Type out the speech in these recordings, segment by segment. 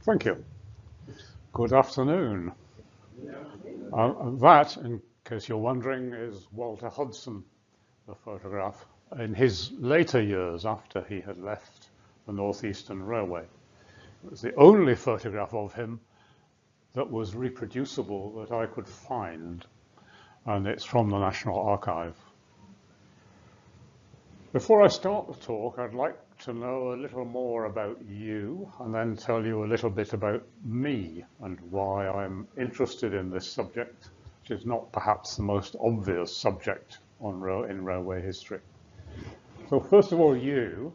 Thank you. Good afternoon. That, in case you're wondering, is Walter Hudson, the photograph, in his later years after he had left the North Eastern Railway. It was the only photograph of him that was reproducible that I could find, and it's from the National Archive. Before I start the talk, I'd like to know a little more about you and then tell you a little bit about me and why I'm interested in this subject, which is not perhaps the most obvious subject in railway history. So first of all, you,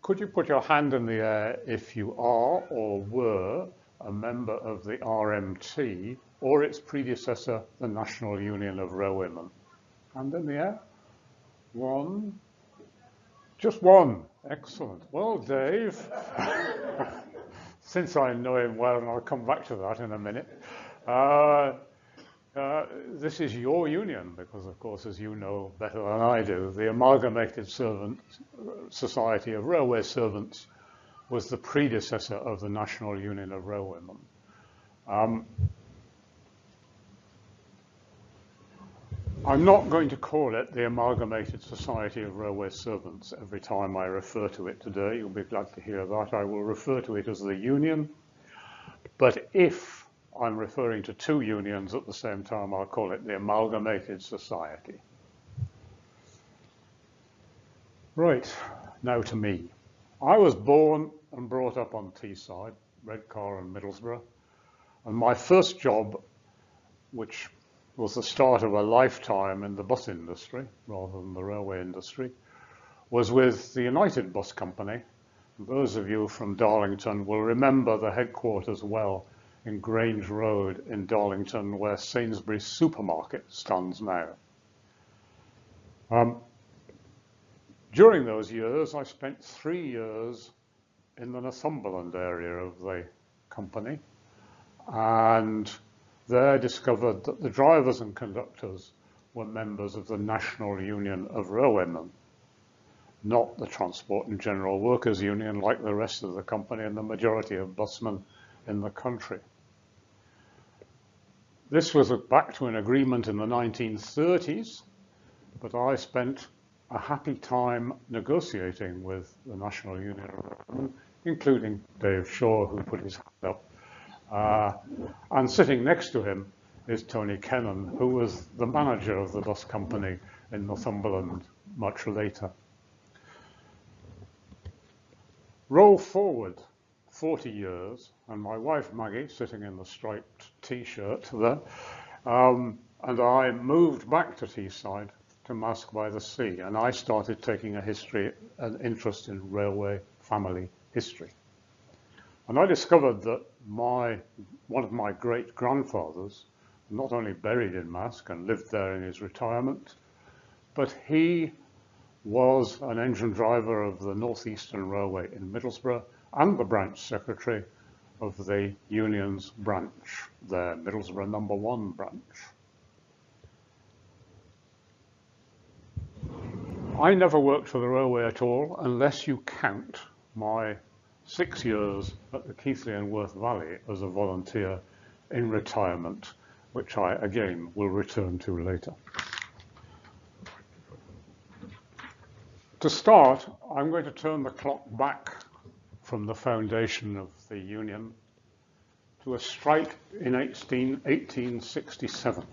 could you put your hand in the air if you are or were a member of the RMT or its predecessor, the National Union of Railwaymen? Hand in the air. One. Just one. Excellent. Well, Dave, since I know him well, and I'll come back to that in a minute, this is your union, because, of course, as you know better than I do, the Amalgamated Society of Railway Servants was the predecessor of the National Union of Railwaymen. I'm not going to call it the Amalgamated Society of Railway Servants every time I refer to it today. You'll be glad to hear that. I will refer to it as the union. But if I'm referring to two unions at the same time, I'll call it the Amalgamated Society. Right, now to me. I was born and brought up on Teesside, Redcar and Middlesbrough. And my first job, which was the start of a lifetime in the bus industry rather than the railway industry, was with the United Bus Company. Those of you from Darlington will remember the headquarters well in Grange Road in Darlington, where Sainsbury's supermarket stands now. During those years, I spent 3 years in the Northumberland area of the company, and there discovered that the drivers and conductors were members of the National Union of Railwaymen, not the Transport and General Workers Union like the rest of the company and the majority of busmen in the country. This was back to an agreement in the 1930s, but I spent a happy time negotiating with the National Union of Railwaymen, including Dave Shaw, who put his hand up. And sitting next to him is Tony Kennan, who was the manager of the bus company in Northumberland much later. Roll forward 40 years, and my wife Maggie, sitting in the striped T-shirt there, and I moved back to Teesside, to Mask by the Sea, and I started taking an interest in railway family history. And I discovered that one of my great-grandfathers, not only buried in Mask and lived there in his retirement, but he was an engine driver of the North Eastern Railway in Middlesbrough and the branch secretary of the union's branch, their Middlesbrough No. 1 branch. I never worked for the railway at all, unless you count my 6 years at the Keighley and Worth Valley as a volunteer in retirement, which I again will return to later. To start, I'm going to turn the clock back from the foundation of the union to a strike in 1867.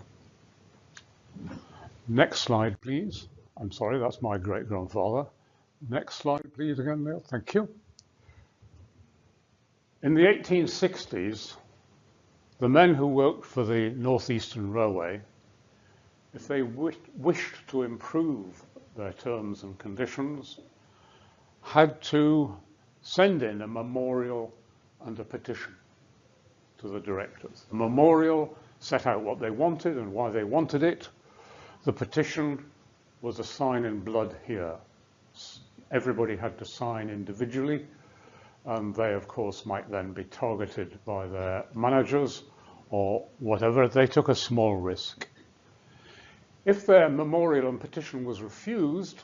Next slide, please. I'm sorry, that's my great-grandfather. Next slide, please, again, Neil. Thank you. In the 1860s, the men who worked for the North Eastern Railway, if they wished to improve their terms and conditions, had to send in a memorial and a petition to the directors. The memorial set out what they wanted and why they wanted it. The petition was a sign in blood here. Everybody had to sign individually, and they, of course, might then be targeted by their managers or whatever. They took a small risk. If their memorial and petition was refused,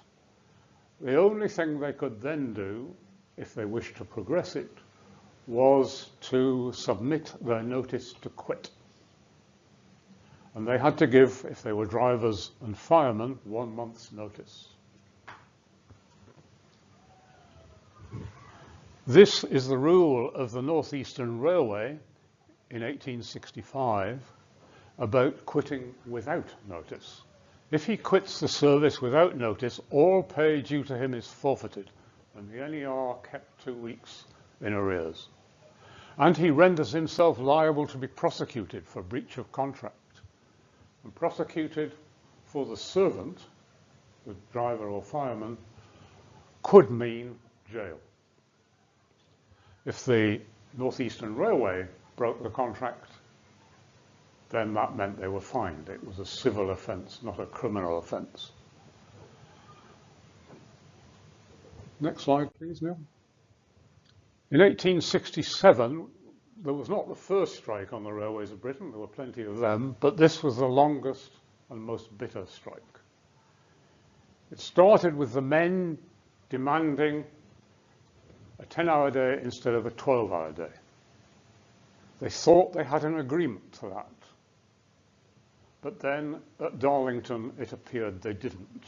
the only thing they could then do, if they wished to progress it, was to submit their notice to quit. And they had to give, if they were drivers and firemen, 1 month's notice. This is the rule of the North Eastern Railway in 1865 about quitting without notice. If he quits the service without notice, all pay due to him is forfeited, and the NER kept 2 weeks in arrears. And he renders himself liable to be prosecuted for breach of contract. And prosecuted for the servant, the driver or fireman, could mean jail. If the North Eastern Railway broke the contract, then that meant they were fined. It was a civil offence, not a criminal offence. Next slide, please, Neil. In 1867, there was not the first strike on the railways of Britain. There were plenty of them, but this was the longest and most bitter strike. It started with the men demanding a 10-hour day instead of a 12-hour day. They thought they had an agreement to that. But then at Darlington, it appeared they didn't.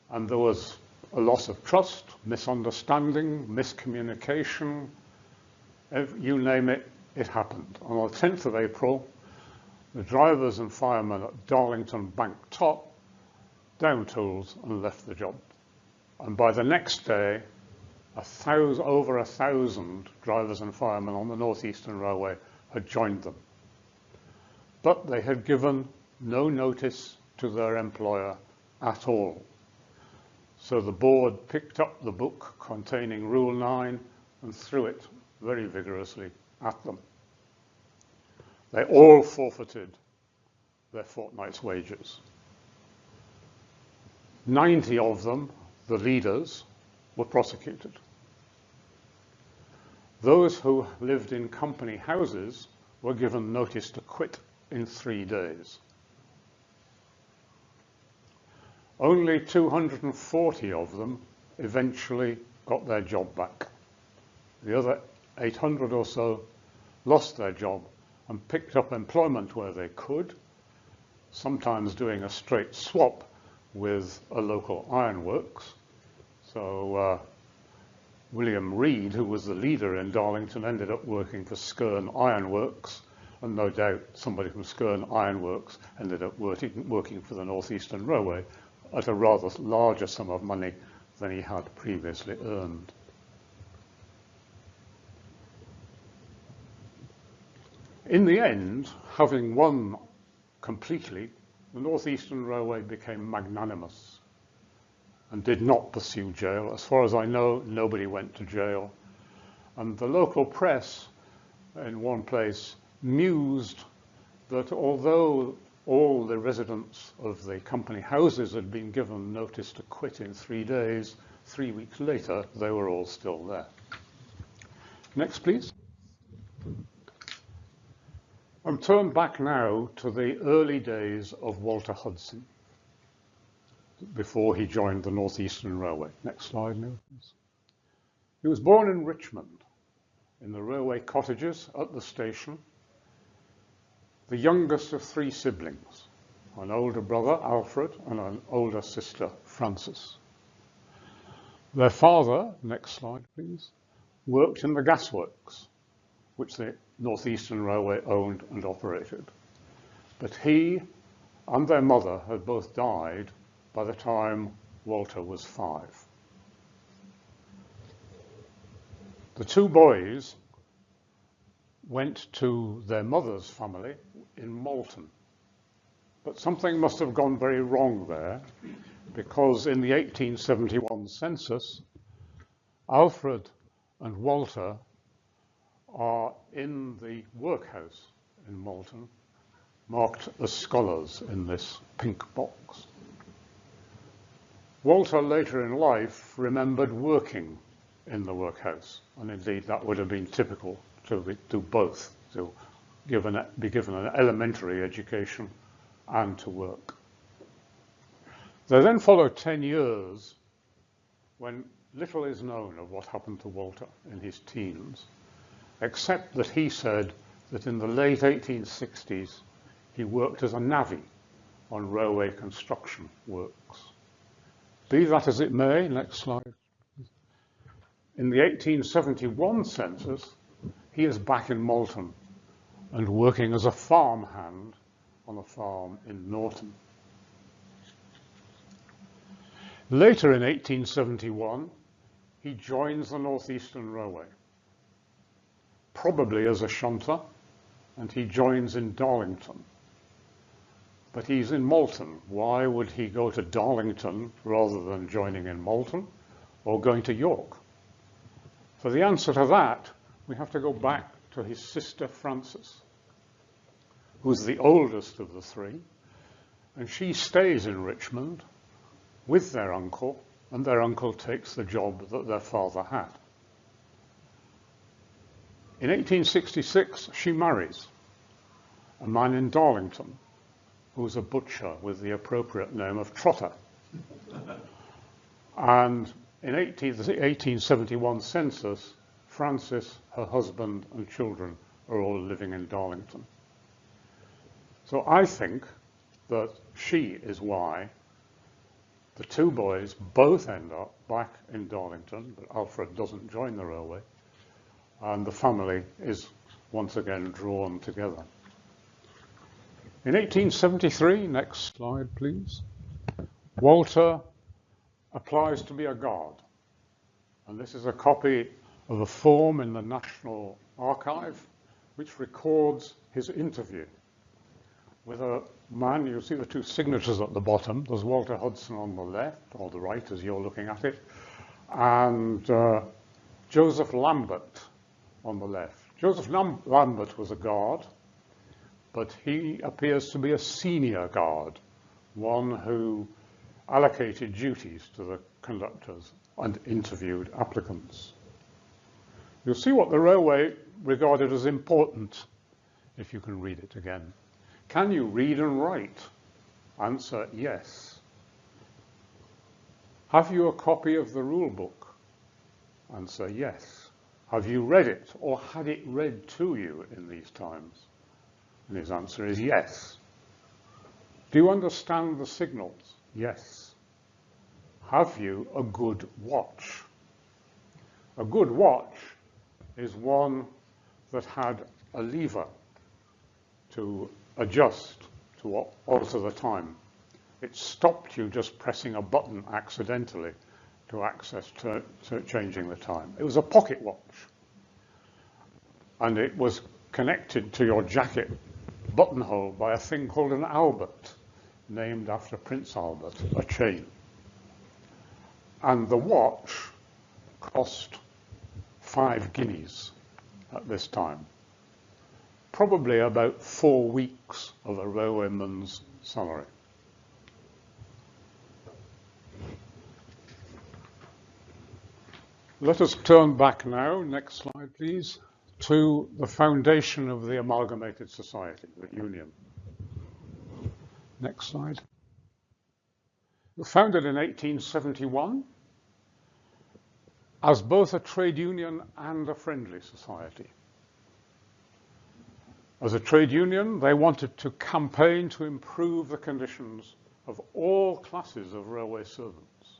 And there was a loss of trust, misunderstanding, miscommunication, you name it, it happened. On the 10th of April, the drivers and firemen at Darlington Bank Top down tools and left the job. And by the next day, over 1,000 drivers and firemen on the North Eastern Railway had joined them. But they had given no notice to their employer at all. So the board picked up the book containing Rule 9 and threw it very vigorously at them. They all forfeited their fortnight's wages. 90 of them, the leaders, were prosecuted. Those who lived in company houses were given notice to quit in 3 days. Only 240 of them eventually got their job back. The other 800 or so lost their job and picked up employment where they could, sometimes doing a straight swap with a local ironworks. So William Reed, who was the leader in Darlington, ended up working for Skern Ironworks, and no doubt somebody from Skern Ironworks ended up working for the North Eastern Railway at a rather larger sum of money than he had previously earned. In the end, having won completely, the North Eastern Railway became magnanimous and did not pursue jail. As far as I know, nobody went to jail. And the local press, in one place, mused that although all the residents of the company houses had been given notice to quit in 3 days, 3 weeks later, they were all still there. Next, please. I'm turned back now to the early days of Walter Hudson, before he joined the North Eastern Railway. Next slide now, please. He was born in Richmond, in the railway cottages at the station, the youngest of 3 siblings, an older brother, Alfred, and an older sister, Frances. Their father, next slide please, worked in the gasworks, which the North Eastern Railway owned and operated. But he and their mother had both died by the time Walter was 5. The 2 boys went to their mother's family in Malton. But something must have gone very wrong there, because in the 1871 census, Alfred and Walter are in the workhouse in Malton, marked as scholars in this pink box. Walter later in life remembered working in the workhouse, and indeed that would have been typical to do both, to be given an elementary education and to work. There then followed 10 years when little is known of what happened to Walter in his teens, except that he said that in the late 1860s he worked as a navvy on railway construction works. Be that as it may, next slide. In the 1871 census, he is back in Malton and working as a farmhand on a farm in Norton. Later in 1871, he joins the North Eastern Railway, probably as a shunter, and he joins in Darlington. But he's in Malton. Why would he go to Darlington rather than joining in Malton or going to York? For the answer to that, we have to go back to his sister Frances, who's the oldest of the three, and she stays in Richmond with their uncle, and their uncle takes the job that their father had. In 1866, she marries a man in Darlington who's a butcher with the appropriate name of Trotter. And in the 1871 census, Frances, her husband, and children are all living in Darlington. So I think that she is why the two boys both end up back in Darlington, but Alfred doesn't join the railway, and the family is once again drawn together. In 1873, next slide please, Walter applies to be a guard. And this is a copy of a form in the National Archive which records his interview with a man. You'll see the two signatures at the bottom. There's Walter Hudson on the left, or the right as you're looking at it, and Joseph Lambert on the left. Joseph Lambert was a guard, but he appears to be a senior guard, one who allocated duties to the conductors and interviewed applicants. You'll see what the railway regarded as important, if you can read it again. Can you read and write? Answer, yes. Have you a copy of the rule book? Answer, yes. Have you read it or had it read to you in these times? And his answer is yes. Do you understand the signals? Yes. Have you a good watch? A good watch is one that had a lever to adjust, to alter the time. It stopped you just pressing a button accidentally to access changing the time. It was a pocket watch, and it was connected to your jacket buttonhole by a thing called an Albert, named after Prince Albert, a chain. And the watch cost 5 guineas at this time, probably about 4 weeks of a railwayman's salary. Let us turn back now, next slide please, to the foundation of the Amalgamated Society, the Union. Next slide. It was founded in 1871 as both a trade union and a friendly society. As a trade union, they wanted to campaign to improve the conditions of all classes of railway servants.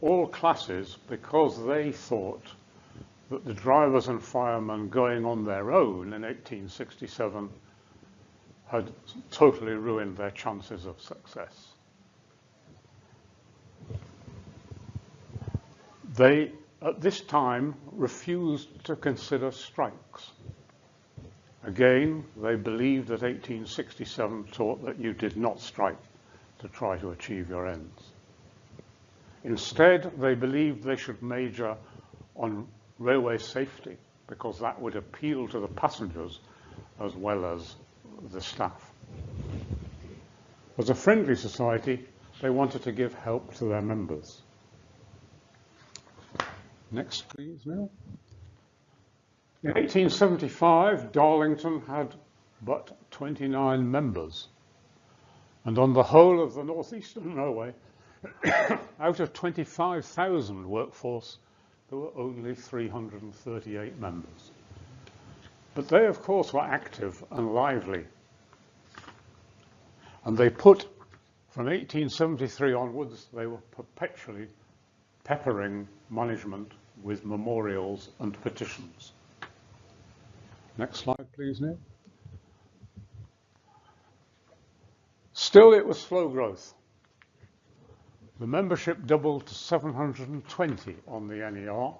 All classes, because they thought that the drivers and firemen going on their own in 1867 had totally ruined their chances of success. They, at this time, refused to consider strikes. Again, they believed that 1867 taught that you did not strike to try to achieve your ends. Instead, they believed they should major on railway safety, because that would appeal to the passengers as well as the staff. As a friendly society, they wanted to give help to their members. Next, please, Neil. In 1875, Darlington had but 29 members, and on the whole of the North Eastern Railway, Out of 25,000 workforce, there were only 338 members. But they, of course, were active and lively. And they put, from 1873 onwards, they were perpetually peppering management with memorials and petitions. Next slide, please, Neil. Still, it was slow growth. The membership doubled to 720 on the NER,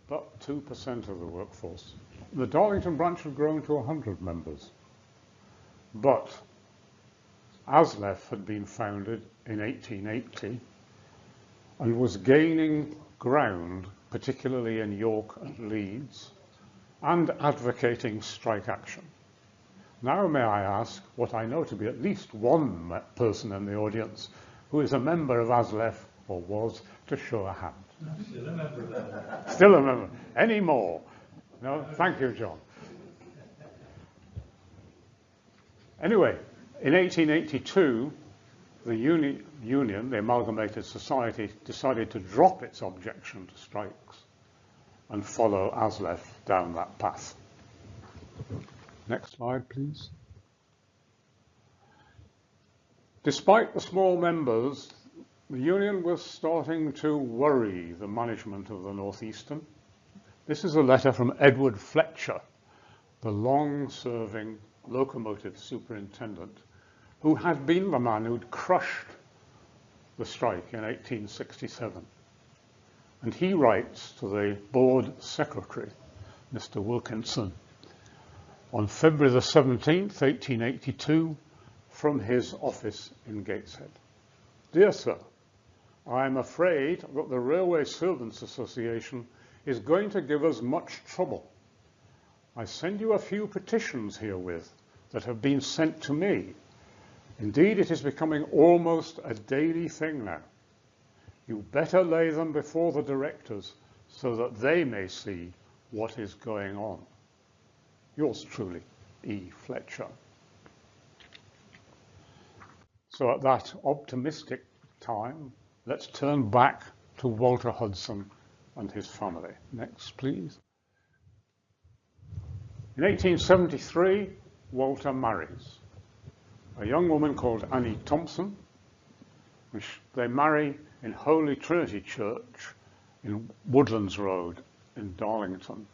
but 2% of the workforce. The Darlington branch had grown to 100 members, but ofthe had been founded in 1880 and was gaining ground, particularly in York and Leeds, and advocating strike action. Now may I ask what I know to be at least one person in the audience who is a member of ofthe or was, to show a hand. Still a member. Still a member. Any more? No? Thank you, John. Anyway, in 1882, the union, the Amalgamated Society, decided to drop its objection to strikes and follow ofthe down that path. Next slide, please. Despite the small members, the union was starting to worry the management of the North Eastern. This is a letter from Edward Fletcher, the long-serving locomotive superintendent, who had been the man who'd crushed the strike in 1867. And he writes to the board secretary, Mr. Wilkinson, on February the 17th, 1882, from his office in Gateshead. Dear Sir, I am afraid that the Railway Servants Association is going to give us much trouble. I send you a few petitions herewith that have been sent to me. Indeed, it is becoming almost a daily thing now. You better lay them before the directors so that they may see what is going on. Yours truly, E. Fletcher. So at that optimistic time, let's turn back to Walter Hudson and his family. Next, please. In 1873, Walter marries a young woman called Annie Thompson, which they marry in Holy Trinity Church in Woodlands Road in Darlington.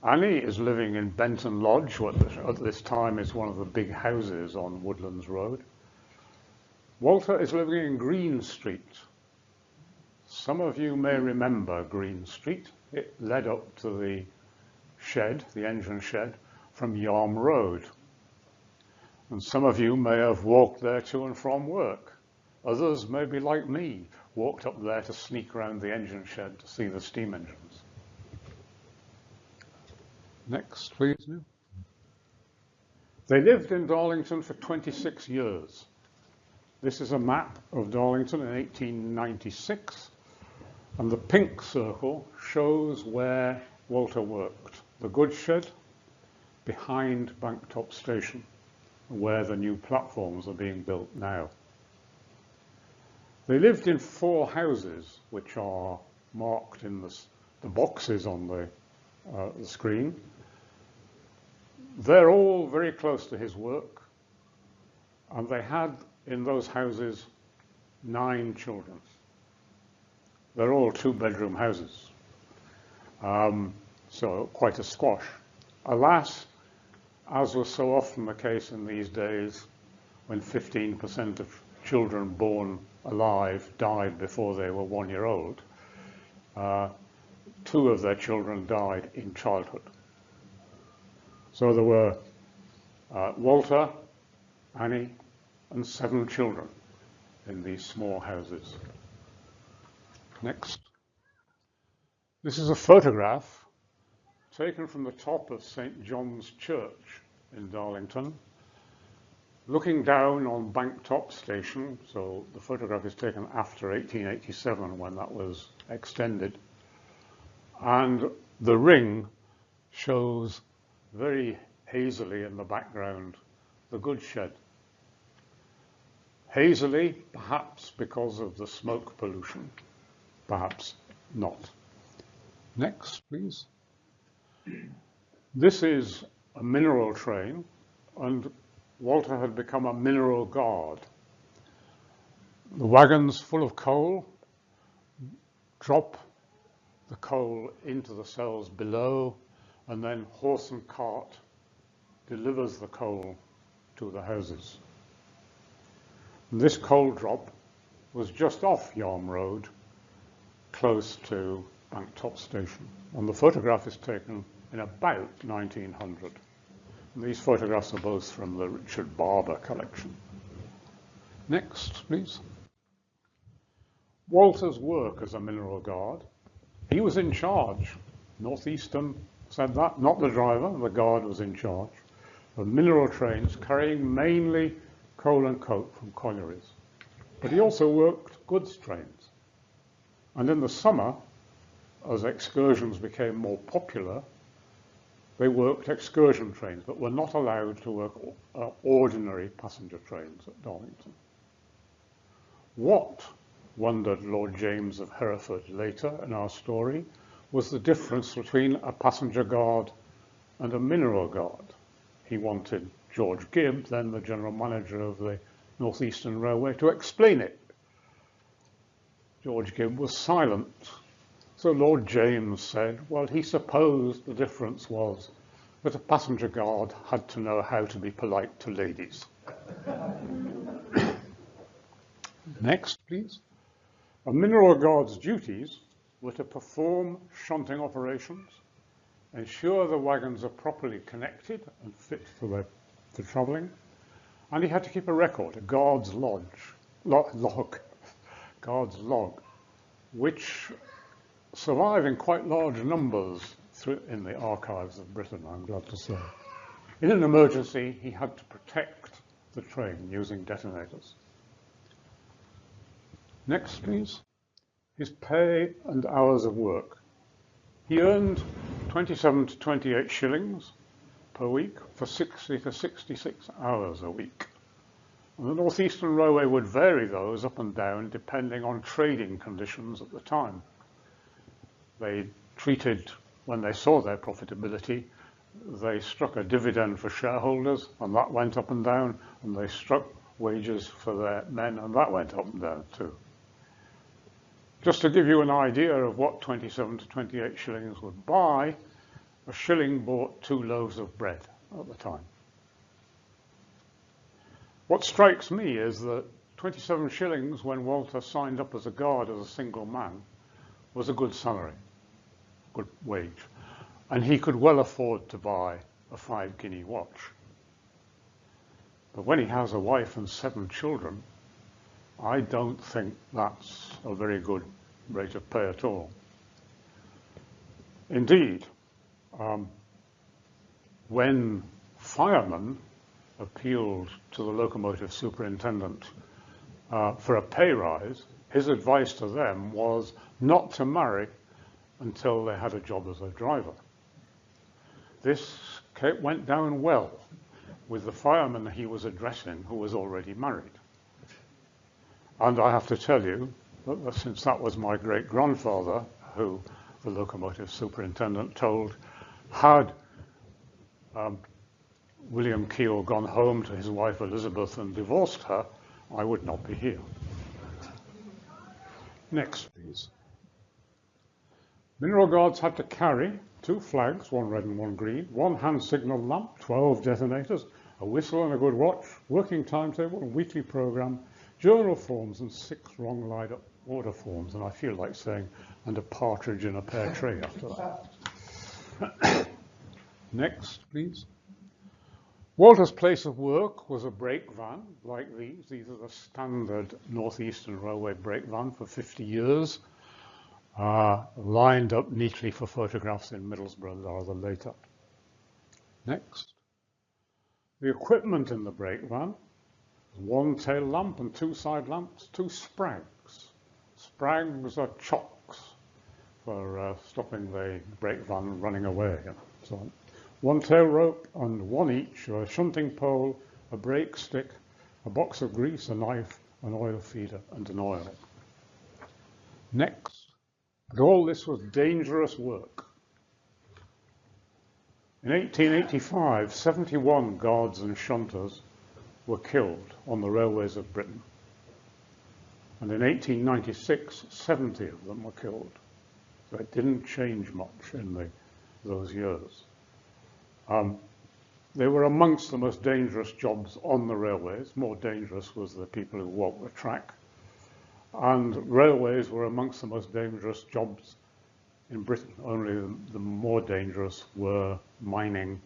Annie is living in Benton Lodge, what at this time is one of the big houses on Woodlands Road. Walter is living in Green Street. Some of you may remember Green Street. It led up to the shed, the engine shed, from Yarm Road. And some of you may have walked there to and from work. Others, maybe like me, walked up there to sneak around the engine shed to see the steam engines. Next, please. They lived in Darlington for 26 years. This is a map of Darlington in 1896, and the pink circle shows where Walter worked. The goods shed behind Banktop Station, where the new platforms are being built now. They lived in 4 houses, which are marked in the boxes on the screen. They're all very close to his work, and they had in those houses 9 children. They're all 2-bedroom houses, so quite a squash. Alas, as was so often the case in these days, when 15% of children born alive died before they were 1 year old, 2 of their children died in childhood. So there were Walter, Annie, and 7 children in these small houses. Next. This is a photograph taken from the top of St. John's Church in Darlington, looking down on Banktop Station. So the photograph is taken after 1887 when that was extended. And the ring shows very hazily in the background the goods shed. Hazily, perhaps because of the smoke pollution, perhaps not. Next, please. This is a mineral train, and Walter had become a mineral guard. The wagons full of coal drop the coal into the cells below, and then horse and cart delivers the coal to the houses. And this coal drop was just off Yarm Road, close to Banktop Station. And the photograph is taken in about 1900. And these photographs are both from the Richard Barber collection. Next, please. Walter's work as a mineral guard. He was in charge. Northeastern said that, not the driver, the guard was in charge of mineral trains carrying mainly coal and coke from collieries. But he also worked goods trains. And in the summer, as excursions became more popular, they worked excursion trains, but were not allowed to work ordinary passenger trains at Darlington. What, wondered Lord James of Hereford later in our story, was the difference between a passenger guard and a mineral guard? He wanted George Gibb, then the general manager of the North Eastern Railway, to explain it. George Gibb was silent. So Lord James said, well, he supposed the difference was that a passenger guard had to know how to be polite to ladies. Next, please. A mineral guard's duties were to perform shunting operations, ensure the wagons are properly connected and fit for travelling, and he had to keep a record, a guard's log, which survive in quite large numbers in the archives of Britain, I'm glad to say. In an emergency, he had to protect the train using detonators. Next, please. His pay and hours of work. He earned 27 to 28 shillings per week for 60 to 66 hours a week. And the North Eastern Railway would vary those up and down depending on trading conditions at the time. They treated, when they saw their profitability, they struck a dividend for shareholders, and that went up and down, and they struck wages for their men, and that went up and down too. Just to give you an idea of what 27 to 28 shillings would buy, a shilling bought 2 loaves of bread at the time. What strikes me is that 27 shillings when Walter signed up as a guard as a single man was a good salary, good wage, and he could well afford to buy a 5-guinea watch. But when he has a wife and 7 children, I don't think that's a very good rate of pay at all. Indeed, when firemen appealed to the locomotive superintendent for a pay rise, his advice to them was not to marry until they had a job as a driver. This went down well with the fireman he was addressing, who was already married. And I have to tell you that since that was my great-grandfather, who the locomotive superintendent told, had William Keel gone home to his wife Elizabeth and divorced her, I would not be here. Next, please. Mineral guards had to carry 2 flags, 1 red and 1 green, 1 hand signal lamp, 12 detonators, a whistle and a good watch, working timetable, and weekly program, journal forms, and 6 wrong lied up order forms. And I feel like saying, and a partridge in a pear tree after that. Next, please. Walter's place of work was a brake van like these. These are the standard North Eastern Railway brake van for 50 years, lined up neatly for photographs in Middlesbrough rather later. Next. The equipment in the brake van, 1 tail lamp and 2 side lamps, 2 sprags. Sprags are chocks for stopping the brake van running away and so on. 1 tail rope and 1 each, a shunting pole, a brake stick, a box of grease, a knife, an oil feeder, and an oil. Next, but all this was dangerous work. In 1885, 71 guards and shunters were killed on the railways of Britain. And in 1896, 70 of them were killed. So it didn't change much in those years. They were amongst the most dangerous jobs on the railways. More dangerous was the people who walked the track. And railways were amongst the most dangerous jobs in Britain. Only the more dangerous were mining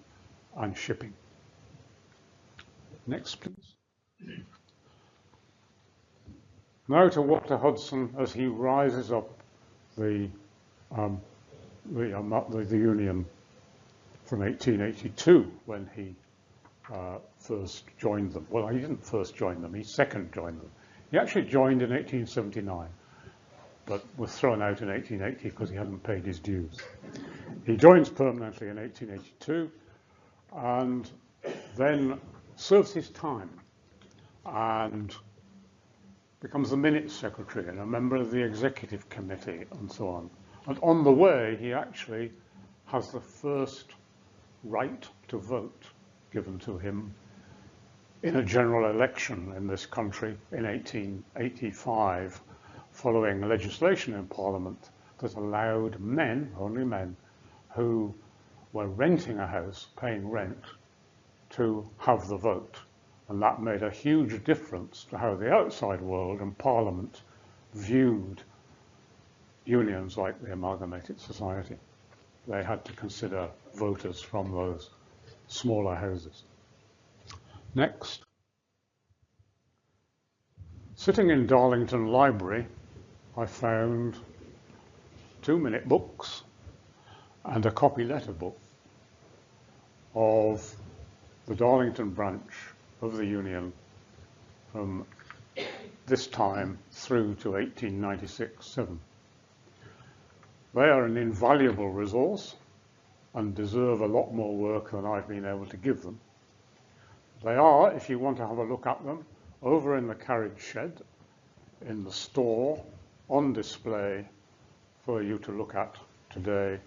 and shipping. Next, please. Now to Walter Hudson as he rises up the Union from 1882 when he first joined them. Well, he didn't first join them, he second joined them. He actually joined in 1879, but was thrown out in 1880 because he hadn't paid his dues. He joins permanently in 1882 and then serves his time and becomes the Minutes Secretary and a member of the Executive Committee and so on. And on the way, he actually has the first right to vote given to him in a general election in this country in 1885, following legislation in Parliament that allowed men, only men, who were renting a house, paying rent, to have the vote. And that made a huge difference to how the outside world and Parliament viewed unions like the Amalgamated Society. They had to consider voters from those smaller houses. Next. Sitting in Darlington Library, I found 2-minute books and a copy letter book of the Darlington branch of the Union from this time through to 1896-7. They are an invaluable resource and deserve a lot more work than I've been able to give them. They are, if you want to have a look at them, over in the carriage shed, in the store, on display for you to look at today,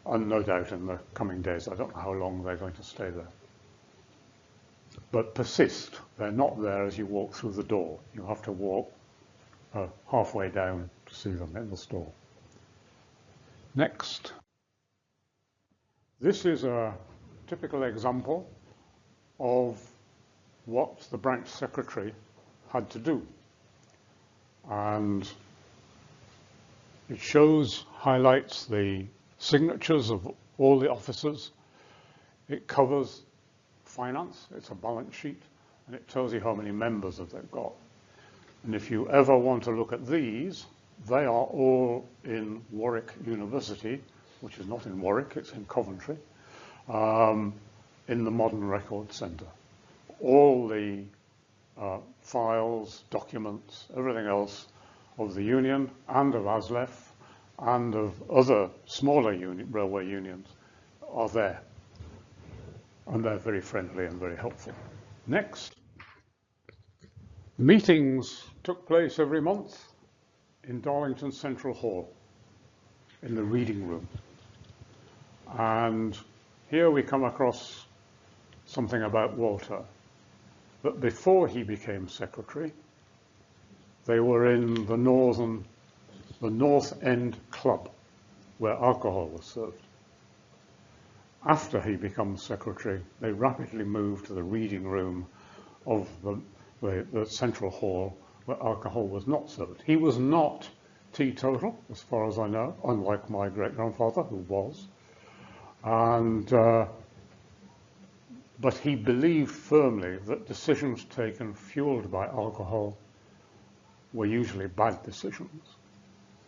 and no doubt in the coming days. I don't know how long they're going to stay there. But persist. They're not there as you walk through the door. You have to walk halfway down to see them in the store. Next. This is a typical example of what the branch secretary had to do. And it highlights the signatures of all the officers. It covers finance, it's a balance sheet, and it tells you how many members that they've got. And if you ever want to look at these, they are all in Warwick University, which is not in Warwick, it's in Coventry, in the Modern Record Centre. All the files, documents, everything else of the Union and of ASLEF and of other smaller railway unions are there. And they're very friendly and very helpful. Next. Meetings took place every month in Darlington Central Hall, in the reading room. And here we come across something about Walter. But before he became secretary, they were in the North End Club, where alcohol was served. After he becomes secretary, they rapidly moved to the reading room of the Central Hall, where alcohol was not served. He was not teetotal, as far as I know, unlike my great-grandfather, who was. But he believed firmly that decisions taken fueled by alcohol were usually bad decisions.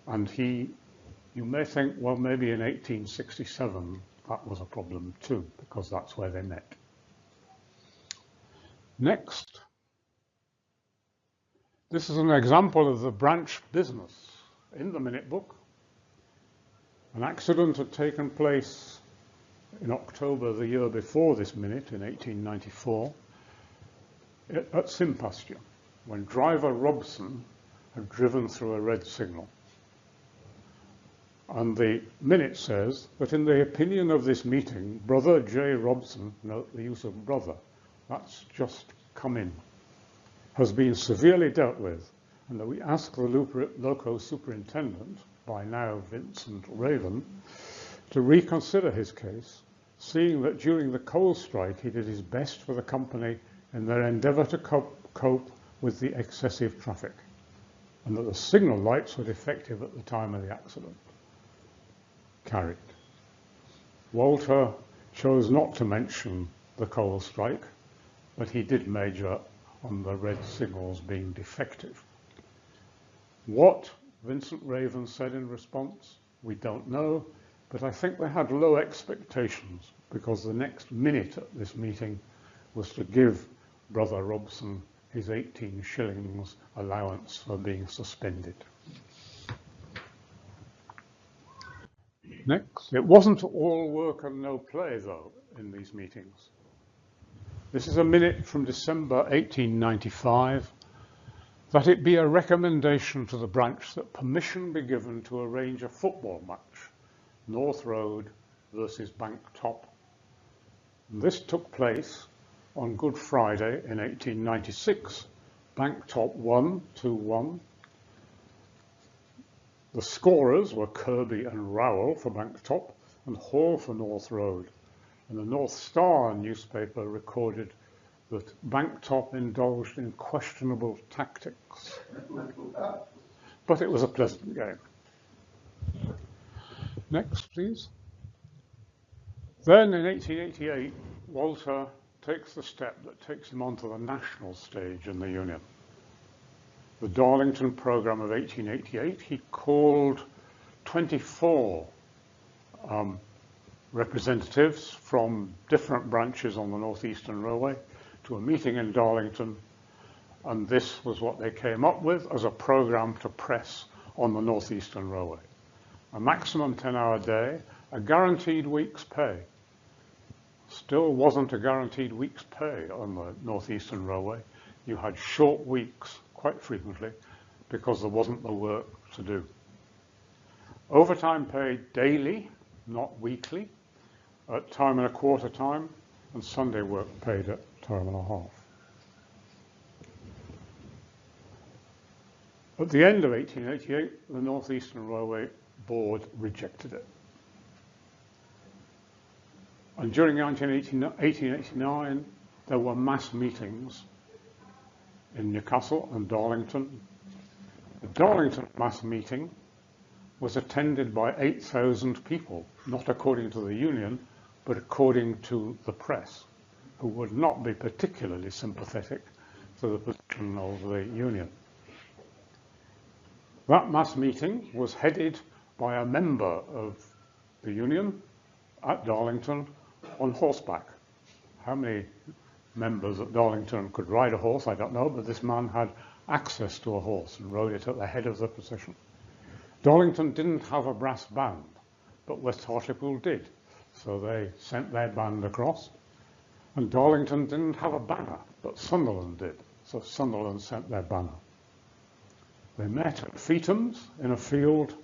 And you may think, well, maybe in 1867 that was a problem too, because that's where they met. Next. This is an example of the branch business in the minute book. An accident had taken place in October the year before this minute, in 1894. at Simpasture, when driver Robson had driven through a red signal. And the minute says that in the opinion of this meeting, Brother J. Robson, note the use of brother, that's just come in, has been severely dealt with, and that we ask the loco superintendent, by now Vincent Raven, to reconsider his case, seeing that during the coal strike he did his best for the company in their endeavour to cope with the excessive traffic, and that the signal lights were defective at the time of the accident. Carried. Walter chose not to mention the coal strike, but he did major on the red signals being defective. What Vincent Raven said in response, we don't know, but I think they had low expectations, because the next minute at this meeting was to give Brother Robson his 18 shillings allowance for being suspended. Next, it wasn't all work and no play, though, in these meetings. This is a minute from December 1895, that it be a recommendation to the branch that permission be given to arrange a football match, North Road versus Bank Top. And this took place on Good Friday in 1896. Bank Top won 2-1. The scorers were Kirby and Rowell for Bank Top and Hall for North Road. And the North Star newspaper recorded that Bank Top indulged in questionable tactics. But it was a pleasant game. Next, please. Then in 1888, Walter takes the step that takes him onto the national stage in the Union. The Darlington programme of 1888, he called 24 representatives from different branches on the North Eastern Railway to a meeting in Darlington, and this was what they came up with as a programme to press on the North Eastern Railway. A maximum 10-hour day, a guaranteed week's pay. Still wasn't a guaranteed week's pay on the North Eastern Railway. You had short weeks quite frequently because there wasn't the work to do. Overtime paid daily, not weekly, at time and a quarter time, and Sunday work paid at time and a half. At the end of 1888, the North Eastern Railway Board rejected it. And during 1889, there were mass meetings in Newcastle and Darlington. The Darlington mass meeting was attended by 8,000 people, not according to the union, but according to the press, who would not be particularly sympathetic to the position of the union. That mass meeting was headed by a member of the union at Darlington on horseback. How many members at Darlington could ride a horse, I don't know, but this man had access to a horse and rode it at the head of the procession. Darlington didn't have a brass band, but West Hartlepool did, so they sent their band across. And Darlington didn't have a banner, but Sunderland did, so Sunderland sent their banner. They met at Feetham's in a field,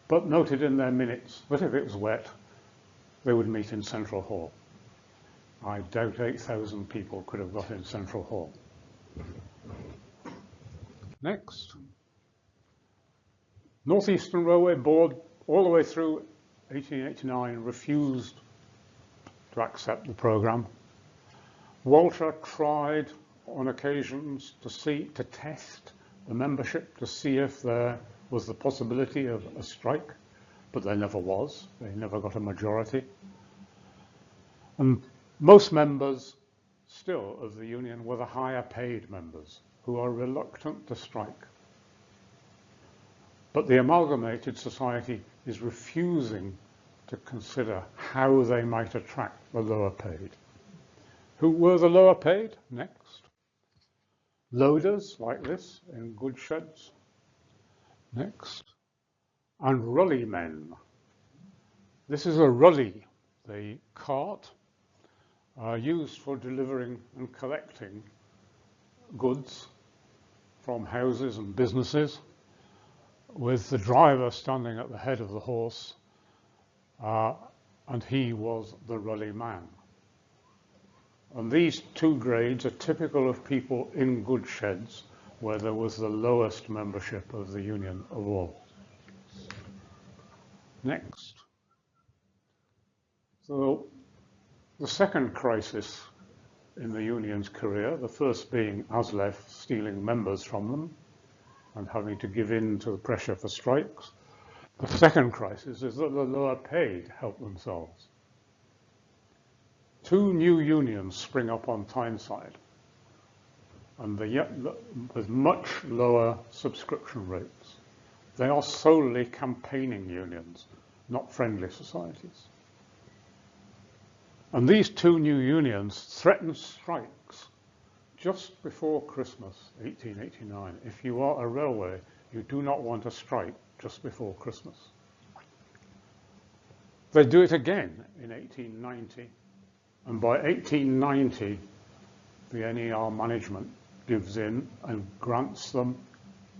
but noted in their minutes that if it was wet, they would meet in Central Hall. I doubt 8,000 people could have got in Central Hall. Next. North Eastern Railway Board, all the way through 1889, refused to accept the programme. Walter tried on occasions to test the membership to see if there was the possibility of a strike, but there never was. They never got a majority. And most members still of the union were the higher paid members who are reluctant to strike. But the Amalgamated Society is refusing to consider how they might attract the lower paid. Who were the lower paid? Next. Loaders, like this, in goods sheds. Next. And rully men. This is a rully, the cart. are used for delivering and collecting goods from houses and businesses, with the driver standing at the head of the horse, and he was the ruddy man. And these two grades are typical of people in goods sheds, where there was the lowest membership of the union of all. Next. So the second crisis in the union's career, the first being ofthe stealing members from them and having to give in to the pressure for strikes. The second crisis is that the lower paid help themselves. Two new unions spring up on Tyneside, and with much lower subscription rates. They are solely campaigning unions, not friendly societies. And these two new unions threaten strikes just before Christmas 1889. If you are a railway, you do not want a strike just before Christmas. They do it again in 1890, and by 1890, the NER management gives in and grants them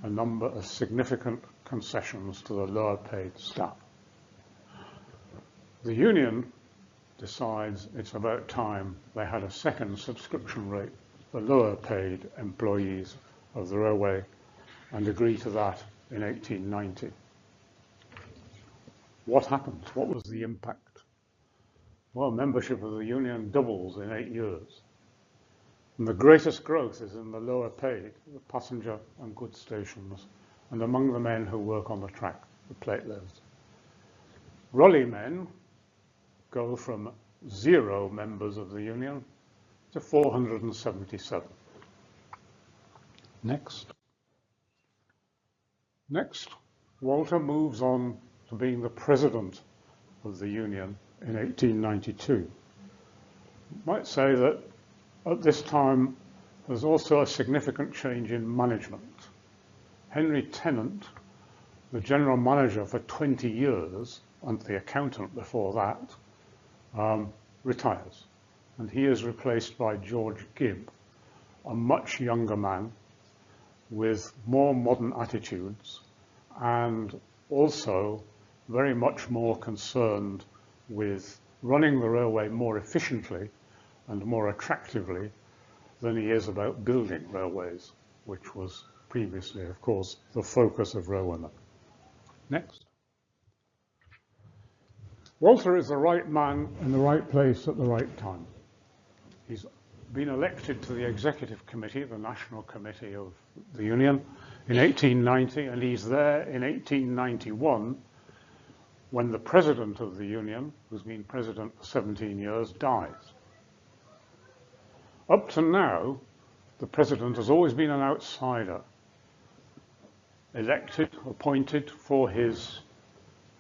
a number of significant concessions to the lower paid staff. The union decides it's about time they had a second subscription rate for lower paid employees of the railway, and agree to that in 1890. What happened? What was the impact? Well, membership of the union doubles in 8 years. And the greatest growth is in the lower paid, the passenger and goods stations, and among the men who work on the track, the platelets. Raleigh men go from 0 members of the union to 477. Next. Next, Walter moves on to being the president of the union in 1892. You might say that at this time there's also a significant change in management. Henry Tennant, the general manager for 20 years, and the accountant before that, retires. And he is replaced by George Gibb, a much younger man with more modern attitudes, and also very much more concerned with running the railway more efficiently and more attractively than he is about building railways, which was previously, of course, the focus of railwaymen. Next. Walter is the right man in the right place at the right time. He's been elected to the executive committee, the national committee of the union, in 1890, and he's there in 1891 when the president of the union, who's been president for 17 years, dies. Up to now, the president has always been an outsider, elected, appointed for his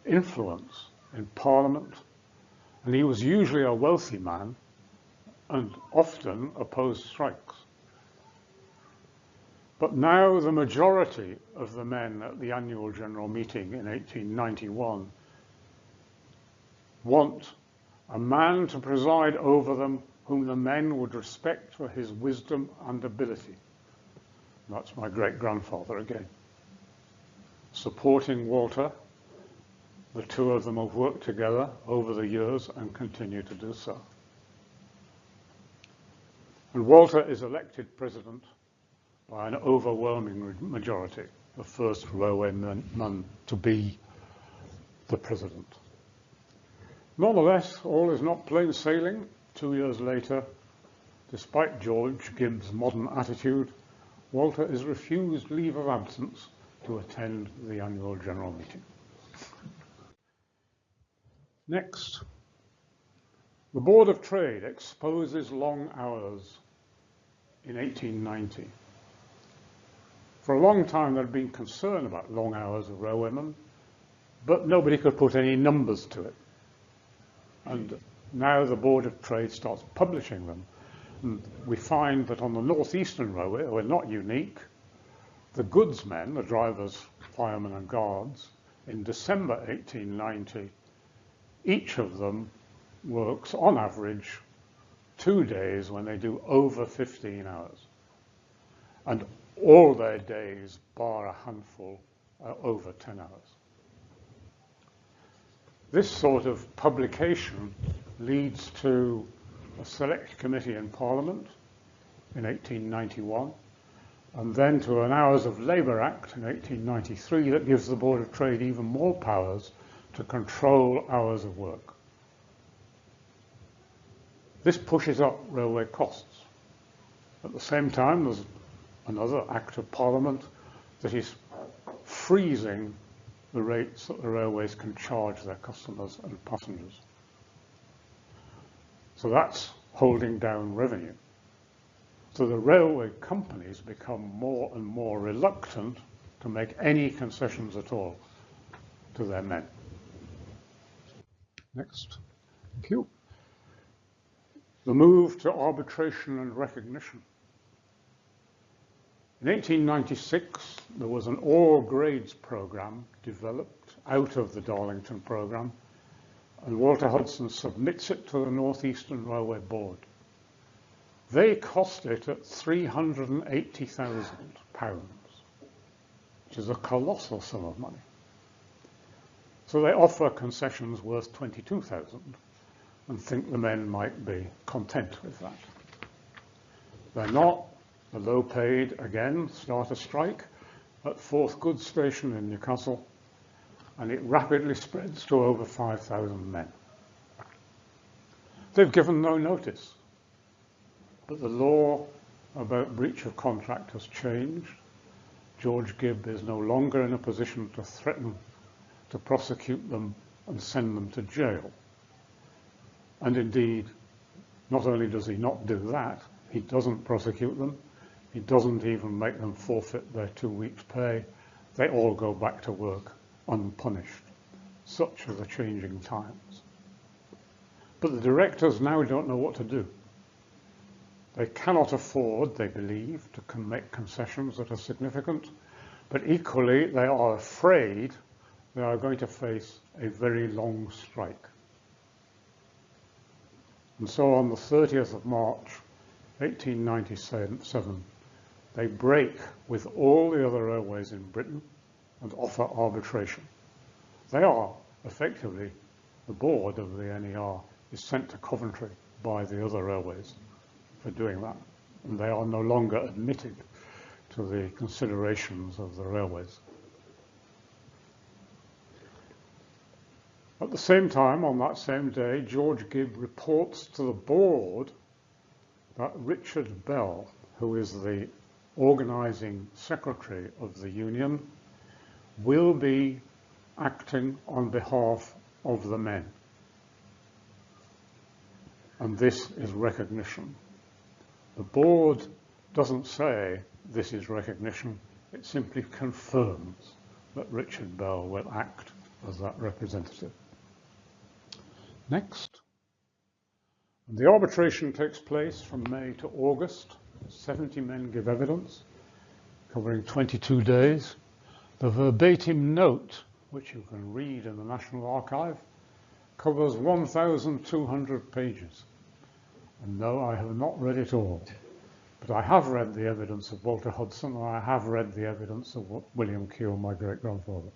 influence in Parliament, and he was usually a wealthy man and often opposed strikes. But now the majority of the men at the annual general meeting in 1891 want a man to preside over them whom the men would respect for his wisdom and ability. That's my great-grandfather again. Supporting Walter, the two of them have worked together over the years and continue to do so. And Walter is elected president by an overwhelming majority, the first railwayman to be the president. Nonetheless, all is not plain sailing. 2 years later, despite George Gibb's modern attitude, Walter is refused leave of absence to attend the annual general meeting. Next, the Board of Trade exposes long hours in 1890. For a long time there had been concern about long hours of railwaymen, but nobody could put any numbers to it. And now the Board of Trade starts publishing them. And we find that on the Northeastern Railway, we're not unique, the goods men, the drivers, firemen and guards, in December 1890, each of them works on average 2 days when they do over 15 hours. And all their days, bar a handful, are over 10 hours. This sort of publication leads to a select committee in Parliament in 1891, and then to an Hours of Labour Act in 1893 that gives the Board of Trade even more powers to control hours of work. This pushes up railway costs. At the same time, there's another Act of Parliament that is freezing the rates that the railways can charge their customers and passengers. So that's holding down revenue. So the railway companies become more and more reluctant to make any concessions at all to their men. Next. Thank you. The move to arbitration and recognition. In 1896, there was an all grades program developed out of the Darlington program, and Walter Hudson submits it to the North Eastern Railway Board. They cost it at £380,000, which is a colossal sum of money. So they offer concessions worth £22,000 and think the men might be content with that. They're not. The low paid, again, start a strike at 4th Goods Station in Newcastle, and it rapidly spreads to over 5,000 men. They've given no notice, but the law about breach of contract has changed. George Gibb is no longer in a position to threaten to prosecute them and send them to jail. And indeed, not only does he not do that, he doesn't prosecute them. He doesn't even make them forfeit their 2 weeks' pay. They all go back to work unpunished. Such are the changing times. But the directors now don't know what to do. They cannot afford, they believe, to make concessions that are significant, but equally they are afraid they are going to face a very long strike. And so on the 30th of March, 1897, they break with all the other railways in Britain and offer arbitration. They are effectively, the board of the NER is sent to Coventry by the other railways for doing that, and they are no longer admitted to the considerations of the railways. At the same time, on that same day, George Gibb reports to the board that Richard Bell, who is the organising secretary of the union, will be acting on behalf of the men. And this is recognition. The board doesn't say this is recognition, it simply confirms that Richard Bell will act as that representative. Next. The arbitration takes place from May to August. 70 men give evidence, covering 22 days. The verbatim note, which you can read in the National Archive, covers 1,200 pages. And no, I have not read it all. But I have read the evidence of Walter Hudson, and I have read the evidence of William Keel, my great-grandfather.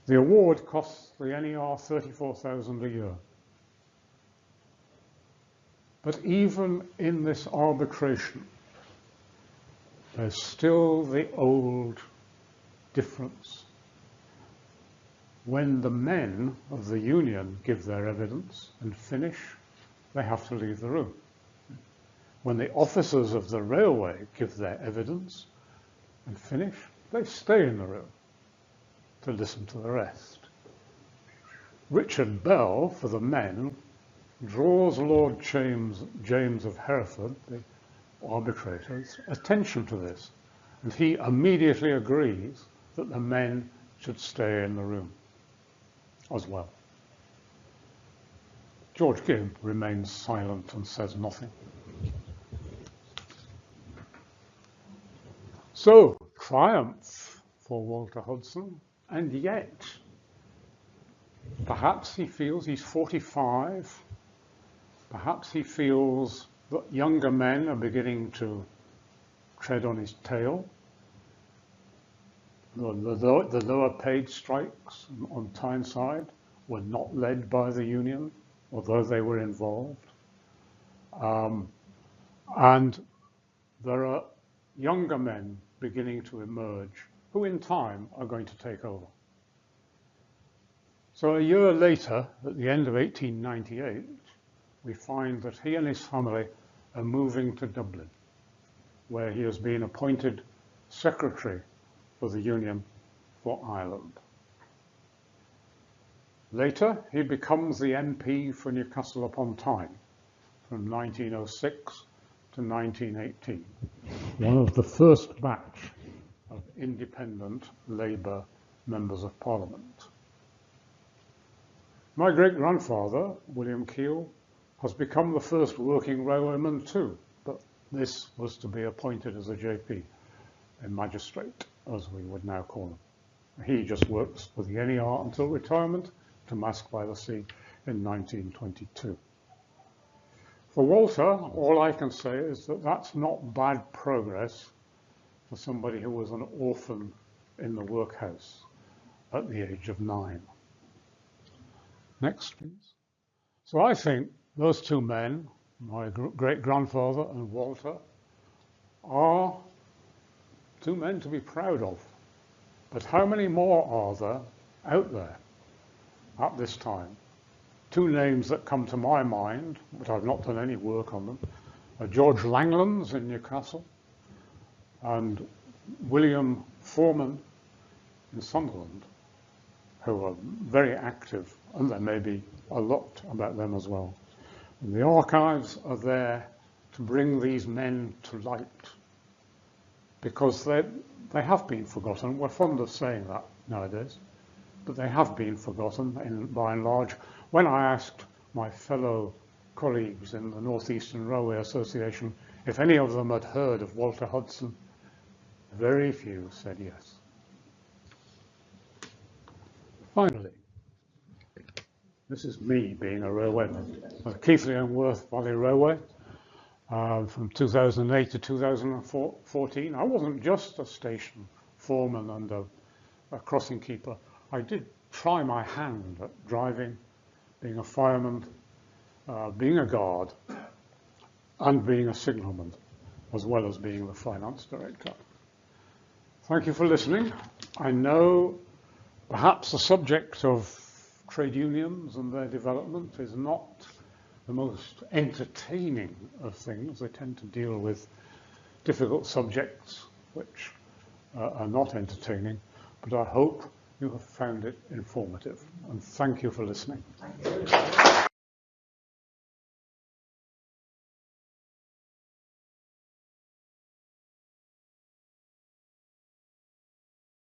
The award costs the NER $34,000 a year. But even in this arbitration, there's still the old difference. When the men of the union give their evidence and finish, they have to leave the room. When the officers of the railway give their evidence and finish, they stay in the room to listen to the rest. Richard Bell, for the men, draws Lord James of Hereford, the arbitrator's, attention to this, and he immediately agrees that the men should stay in the room as well. George Gibb remains silent and says nothing. So, triumph for Walter Hudson, and yet, perhaps he feels he's 45, Perhaps he feels that younger men are beginning to tread on his tail. The lower paid strikes on Tyneside were not led by the union, although they were involved. And there are younger men beginning to emerge who in time are going to take over. So a year later, at the end of 1898, we find that he and his family are moving to Dublin, where he has been appointed secretary for the Union for Ireland. Later, he becomes the MP for Newcastle upon Tyne from 1906 to 1918, one of the first batch of independent Labour members of Parliament. My great-grandfather, William Keel, has become the first working railwayman too, but this was to be appointed as a JP, a magistrate, as we would now call him. He just works for the NER until retirement to Mask by the Sea in 1922. For Walter, all I can say is that that's not bad progress for somebody who was an orphan in the workhouse at the age of 9. Next, please. So I think those two men, my great-grandfather and Walter, are two men to be proud of. But how many more are there out there at this time? Two names that come to my mind, but I've not done any work on them, are George Langlands in Newcastle and William Foreman in Sunderland, who are very active, and there may be a lot about them as well. And the archives are there to bring these men to light, because they have been forgotten. We're fond of saying that nowadays, but they have been forgotten by and large. When I asked my fellow colleagues in the North Eastern Railway Association if any of them had heard of Walter Hudson, very few said yes. Finally, this is me being a railwayman. Keighley and Worth Valley Railway from 2008 to 2014. I wasn't just a station foreman and a crossing keeper. I did try my hand at driving, being a fireman, being a guard, and being a signalman, as well as being the finance director. Thank you for listening. I know perhaps the subject of trade unions and their development is not the most entertaining of things. They tend to deal with difficult subjects which are not entertaining, but I hope you have found it informative. And thank you for listening. Thank you.